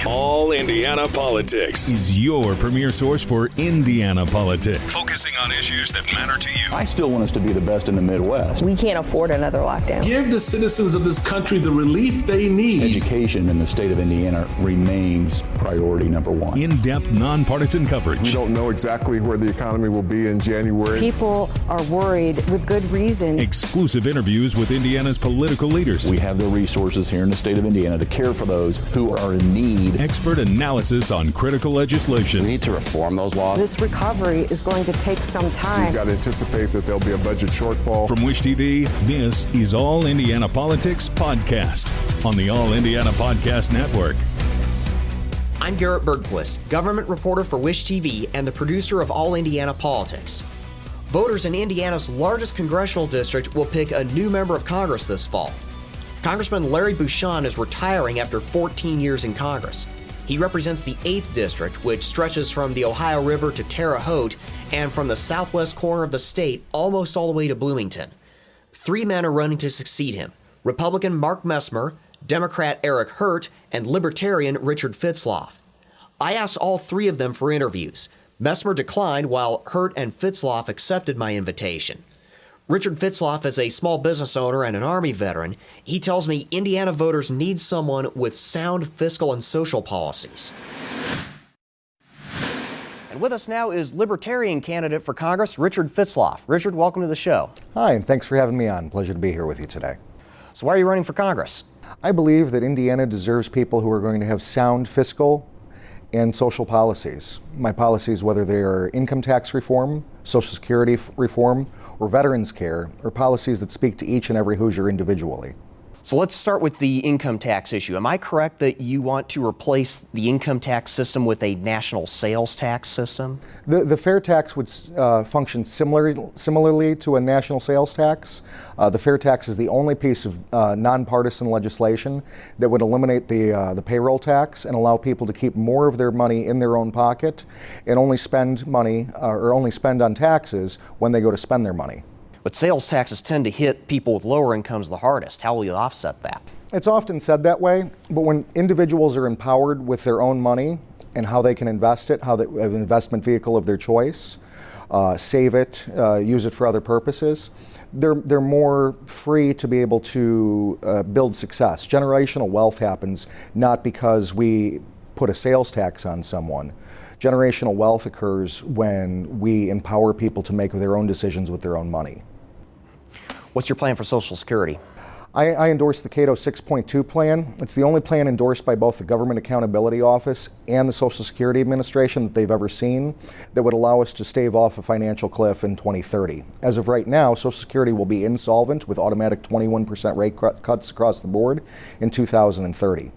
All Indiana Politics is your premier source for Indiana politics, focusing on issues that matter to you. I still want us to be the best in the Midwest. We can't afford another lockdown. Give the citizens of this country the relief they need. Education in the state of Indiana remains priority number one. In-depth, nonpartisan coverage. We don't know exactly where the economy will be in January. People are worried with good reason. Exclusive interviews with Indiana's political leaders. We have the resources here in the state of Indiana to care for those who are in need. Expert analysis on critical legislation. We need to reform those laws. This recovery is going to take some time. We've got to anticipate that there'll be a budget shortfall. From Wish TV, this is All Indiana Politics Podcast on the All Indiana Podcast Network. I'm Garrett Bergquist, government reporter for Wish TV and the producer of All Indiana Politics. Voters in Indiana's largest congressional district will pick a new member of Congress this fall. Congressman Larry Bucshon is retiring after 14 years in Congress. He represents the 8th District, which stretches from the Ohio River to Terre Haute and from the southwest corner of the state almost all the way to Bloomington. 3 men are running to succeed him: Republican Mark Messmer, Democrat Erik and Libertarian Richard Fitzlaff. I asked all 3 of them for interviews. Messmer declined while Hurt and Fitzlaff accepted my invitation. Richard Fitzlaff is a small business owner and an Army veteran. He tells me Indiana voters need someone with sound fiscal and social policies. And with us now is Libertarian candidate for Congress, Richard Fitzlaff. Richard, welcome to the show. Hi, and thanks for having me on. Pleasure to be here with you today. So why are you running for Congress? I believe that Indiana deserves people who are going to have sound fiscal and social policies. My policies, whether they are income tax reform, Social Security reform, or veterans care, are policies that speak to each and every Hoosier individually. So let's start with the income tax issue. Am I correct that you want to replace the income tax system with a national sales tax system? The fair tax would function similarly to a national sales tax. The fair tax is the only piece of nonpartisan legislation that would eliminate the payroll tax and allow people to keep more of their money in their own pocket and only spend money or only spend on taxes when they go to spend their money. But sales taxes tend to hit people with lower incomes the hardest. How will you offset that? It's often said that way, but when individuals are empowered with their own money and how they can invest it, how they have an investment vehicle of their choice, save it, use it for other purposes, they're more free to be able to build success. Generational wealth happens not because we put a sales tax on someone. Generational wealth occurs when we empower people to make their own decisions with their own money. What's your plan for Social Security? I endorse the Cato 6.2 plan. It's the only plan endorsed by both the Government Accountability Office and the Social Security Administration that they've ever seen that would allow us to stave off a financial cliff in 2030. As of right now, Social Security will be insolvent with automatic 21% rate cuts across the board in 2030.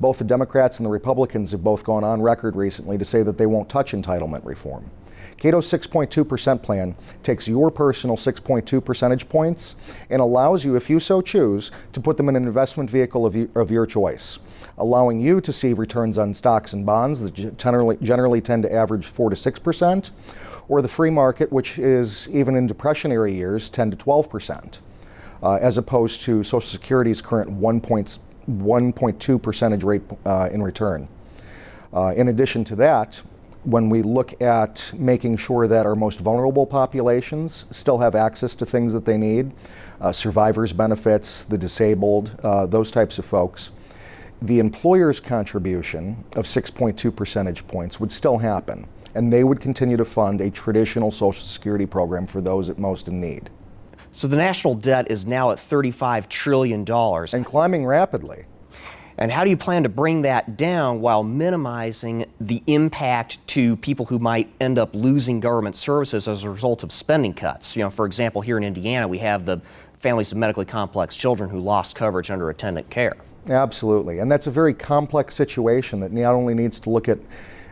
Both the Democrats and the Republicans have both gone on record recently to say that they won't touch entitlement reform. Cato's 6.2% plan takes your personal 6.2 percentage points and allows you, if you so choose, to put them in an investment vehicle of your choice, allowing you to see returns on stocks and bonds that generally tend to average 4 to 6%, or the free market, which is, even in depressionary years, 10 to 12%, as opposed to Social Security's current 1.2 percentage rate in return. In addition to that, when we look at making sure that our most vulnerable populations still have access to things that they need, survivors' benefits, the disabled, those types of folks, the employer's contribution of 6.2 percentage points would still happen, and they would continue to fund a traditional Social Security program for those at most in need. So the national debt is now at $35 trillion. And climbing rapidly. And how do you plan to bring that down while minimizing the impact to people who might end up losing government services as a result of spending cuts? You know, for example, here in Indiana, we have the families of medically complex children who lost coverage under attendant care. Absolutely. And that's a very complex situation that not only needs to look at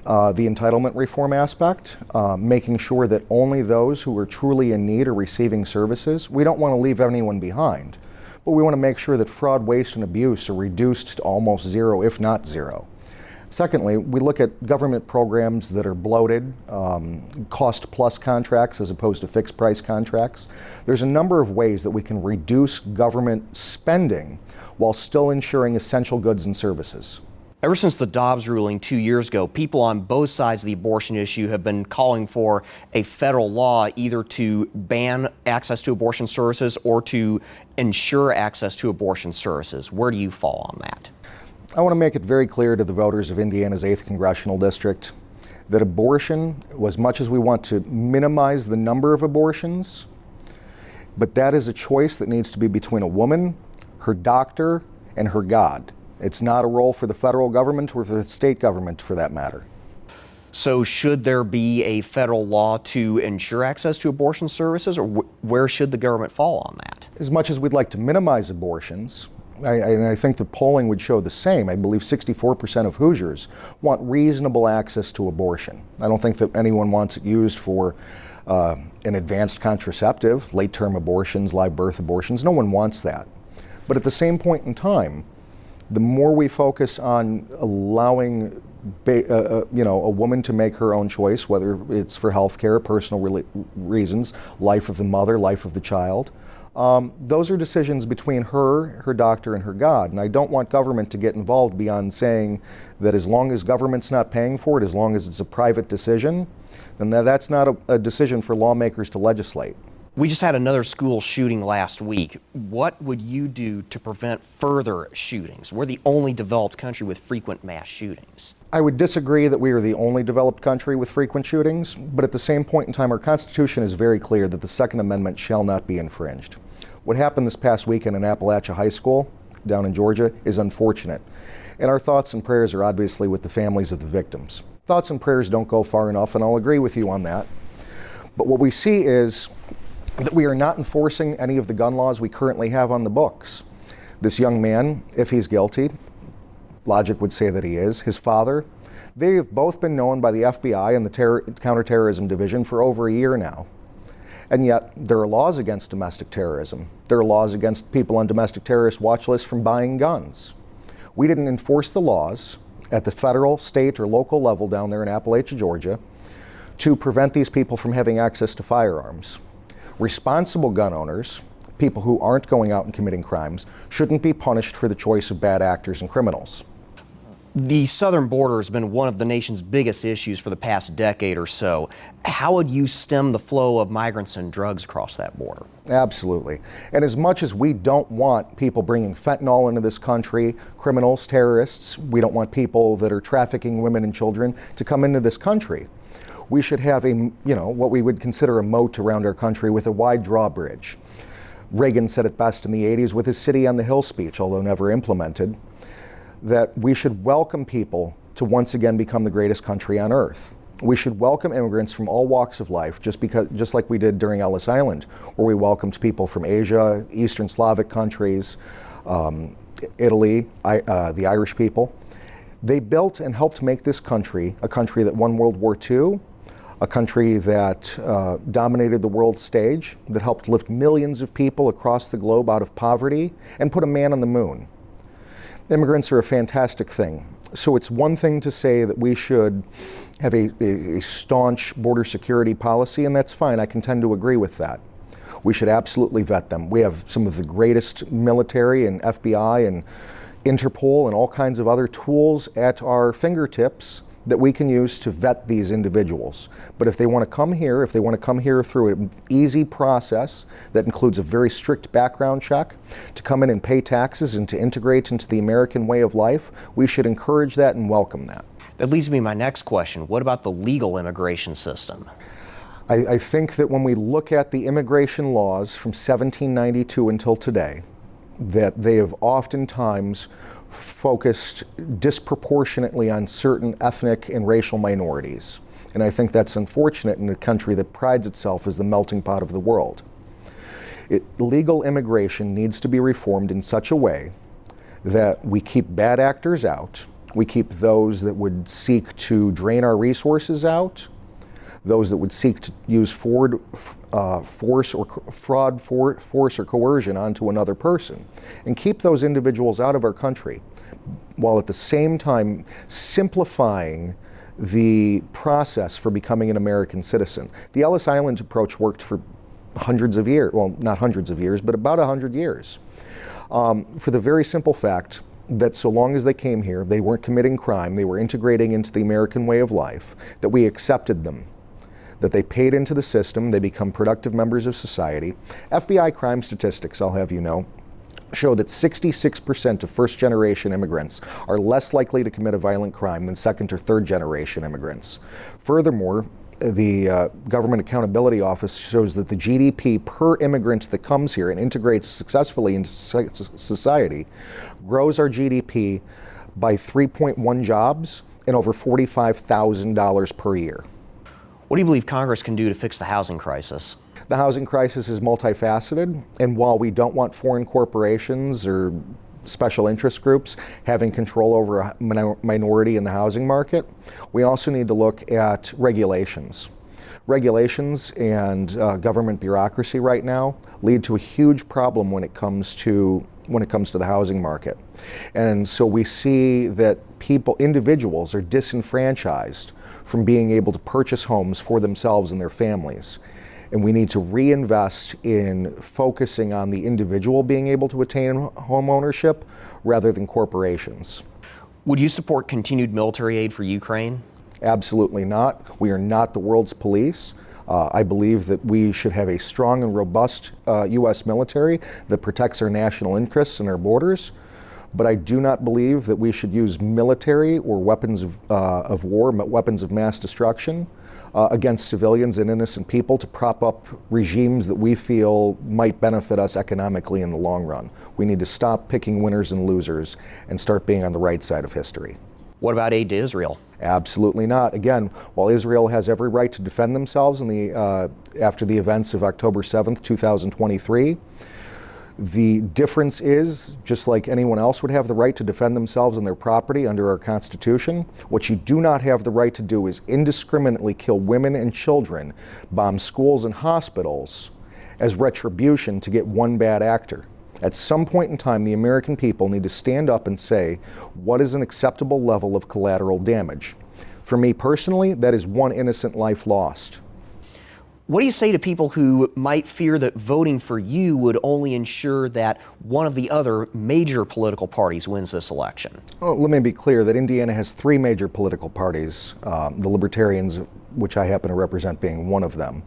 the entitlement reform aspect, making sure that only those who are truly in need are receiving services. We don't want to leave anyone behind, but we want to make sure that fraud, waste, and abuse are reduced to almost zero, if not zero. Secondly, we look at government programs that are bloated, cost-plus contracts as opposed to fixed-price contracts. There's a number of ways that we can reduce government spending while still ensuring essential goods and services. Ever since the Dobbs ruling 2 years ago, people on both sides of the abortion issue have been calling for a federal law either to ban access to abortion services or to ensure access to abortion services. Where do you fall on that? I want to make it very clear to the voters of Indiana's 8th Congressional District that abortion, as much as we want to minimize the number of abortions, but that is a choice that needs to be between a woman, her doctor, and her God. It's not a role for the federal government or for the state government, for that matter. So should there be a federal law to ensure access to abortion services, or where should the government fall on that? As much as we'd like to minimize abortions, and I think the polling would show the same. I believe 64% of Hoosiers want reasonable access to abortion. I don't think that anyone wants it used for an advanced contraceptive, late-term abortions, live birth abortions. No one wants that. But at the same point in time, the more we focus on allowing a woman to make her own choice, whether it's for health care, personal reasons, life of the mother, life of the child, those are decisions between her doctor, and her God. And I don't want government to get involved beyond saying that as long as government's not paying for it, as long as it's a private decision, then that's not a decision for lawmakers to legislate. We just had another school shooting last week. What would you do to prevent further shootings? We're the only developed country with frequent mass shootings. I would disagree that we are the only developed country with frequent shootings, but at the same point in time, our Constitution is very clear that the Second Amendment shall not be infringed. What happened this past weekend in Appalachia High School down in Georgia is unfortunate, and our thoughts and prayers are obviously with the families of the victims. Thoughts and prayers don't go far enough, and I'll agree with you on that. But what we see is that we are not enforcing any of the gun laws we currently have on the books. This young man, if he's guilty, logic would say that he is, his father, they have both been known by the FBI and the Counterterrorism Division for over a year now. And yet, there are laws against domestic terrorism. There are laws against people on domestic terrorist watch lists from buying guns. We didn't enforce the laws at the federal, state, or local level down there in Appalachia, Georgia, to prevent these people from having access to firearms. Responsible gun owners, people who aren't going out and committing crimes, shouldn't be punished for the choice of bad actors and criminals. The southern border has been one of the nation's biggest issues for the past decade or so. How would you stem the flow of migrants and drugs across that border? Absolutely. And as much as we don't want people bringing fentanyl into this country, criminals, terrorists, we don't want people that are trafficking women and children to come into this country. We should have what we would consider a moat around our country with a wide drawbridge. Reagan said it best in the 80s with his City on the Hill speech, although never implemented, that we should welcome people to once again become the greatest country on earth. We should welcome immigrants from all walks of life, just like we did during Ellis Island, where we welcomed people from Asia, Eastern Slavic countries, Italy, the Irish people. They built and helped make this country a country that won World War II, a country that dominated the world stage, that helped lift millions of people across the globe out of poverty, and put a man on the moon. Immigrants are a fantastic thing. So it's one thing to say that we should have a staunch border security policy, and that's fine. I can tend to agree with that. We should absolutely vet them. We have some of the greatest military and FBI and Interpol and all kinds of other tools at our fingertips that we can use to vet these individuals. But if they want to come here, through an easy process that includes a very strict background check, to come in and pay taxes and to integrate into the American way of life, we should encourage that and welcome that. That leads me to my next question. What about the legal immigration system? I think that when we look at the immigration laws from 1792 until today, that they have oftentimes focused disproportionately on certain ethnic and racial minorities. And I think that's unfortunate in a country that prides itself as the melting pot of the world. Legal immigration needs to be reformed in such a way that we keep bad actors out, we keep those that would seek to drain our resources out, those that would seek to use force or coercion onto another person, and keep those individuals out of our country, while at the same time simplifying the process for becoming an American citizen. The Ellis Island approach worked for hundreds of years, well, not hundreds of years, but about 100 years. For the very simple fact that so long as they came here, they weren't committing crime, they were integrating into the American way of life, that we accepted them, that they paid into the system, they become productive members of society. FBI crime statistics, I'll have you know, show that 66% of first-generation immigrants are less likely to commit a violent crime than second or third-generation immigrants. Furthermore, the Government Accountability Office shows that the GDP per immigrant that comes here and integrates successfully into society grows our GDP by 3.1 jobs and over $45,000 per year. What do you believe Congress can do to fix the housing crisis? The housing crisis is multifaceted, and while we don't want foreign corporations or special interest groups having control over a minority in the housing market, we also need to look at regulations. Regulations and government bureaucracy right now lead to a huge problem when it comes to the housing market. And so we see that individuals are disenfranchised from being able to purchase homes for themselves and their families. And we need to reinvest in focusing on the individual being able to attain home ownership rather than corporations. Would you support continued military aid for Ukraine? Absolutely not. We are not the world's police. I believe that we should have a strong and robust U.S. military that protects our national interests and our borders. But I do not believe that we should use military or weapons of war, weapons of mass destruction, against civilians and innocent people to prop up regimes that we feel might benefit us economically in the long run. We need to stop picking winners and losers and start being on the right side of history. What about aid to Israel? Absolutely not. Again, while Israel has every right to defend themselves after the events of October 7th, 2023, the difference is, just like anyone else would have the right to defend themselves and their property under our Constitution, what you do not have the right to do is indiscriminately kill women and children, bomb schools and hospitals as retribution to get one bad actor. At some point in time, the American people need to stand up and say, what is an acceptable level of collateral damage? For me personally, that is one innocent life lost. What do you say to people who might fear that voting for you would only ensure that one of the other major political parties wins this election? Well, let me be clear that Indiana has three major political parties, the Libertarians, which I happen to represent being one of them.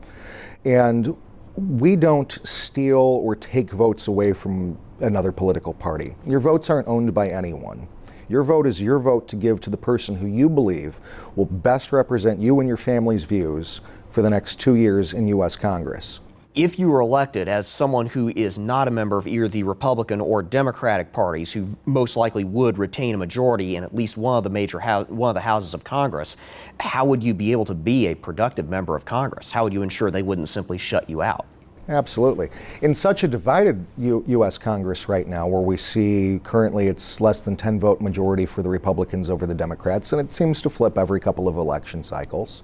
And we don't steal or take votes away from another political party. Your votes aren't owned by anyone. Your vote is your vote to give to the person who you believe will best represent you and your family's views for the next 2 years in U.S. Congress. If you were elected as someone who is not a member of either the Republican or Democratic parties, who most likely would retain a majority in at least one of the houses of Congress, how would you be able to be a productive member of Congress? How would you ensure they wouldn't simply shut you out? Absolutely. In such a divided U.S. Congress right now, where we see currently it's less than 10 vote majority for the Republicans over the Democrats, and it seems to flip every couple of election cycles,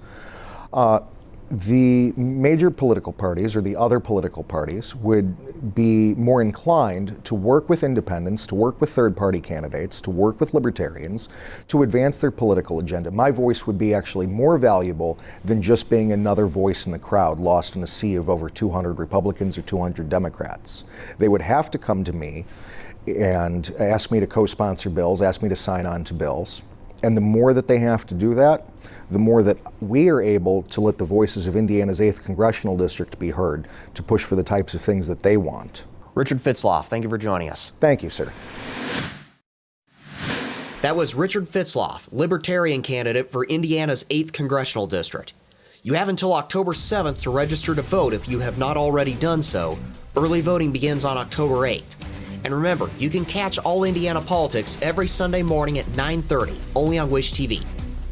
the major political parties, or the other political parties, would be more inclined to work with independents, to work with third-party candidates, to work with libertarians, to advance their political agenda. My voice would be actually more valuable than just being another voice in the crowd lost in a sea of over 200 Republicans or 200 Democrats. They would have to come to me and ask me to co-sponsor bills, ask me to sign on to bills. And the more that they have to do that, the more that we are able to let the voices of Indiana's 8th Congressional District be heard to push for the types of things that they want. Richard Fitzlaff, thank you for joining us. Thank you, sir. That was Richard Fitzlaff, Libertarian candidate for Indiana's 8th Congressional District. You have until October 7th to register to vote if you have not already done so. Early voting begins on October 8th. And remember, you can catch All Indiana Politics every Sunday morning at 9:30, only on Wish TV.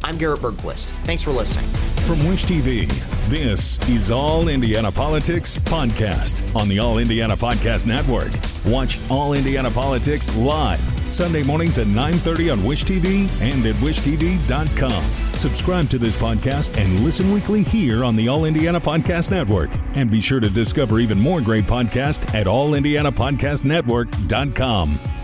I'm Garrett Bergquist. Thanks for listening. From Wish TV, this is All Indiana Politics Podcast on the All Indiana Podcast Network. Watch All Indiana Politics live Sunday mornings at 9:30 on Wish TV and at wishtv.com. Subscribe to this podcast and listen weekly here on the All Indiana Podcast Network. And be sure to discover even more great podcasts at allindianapodcastnetwork.com.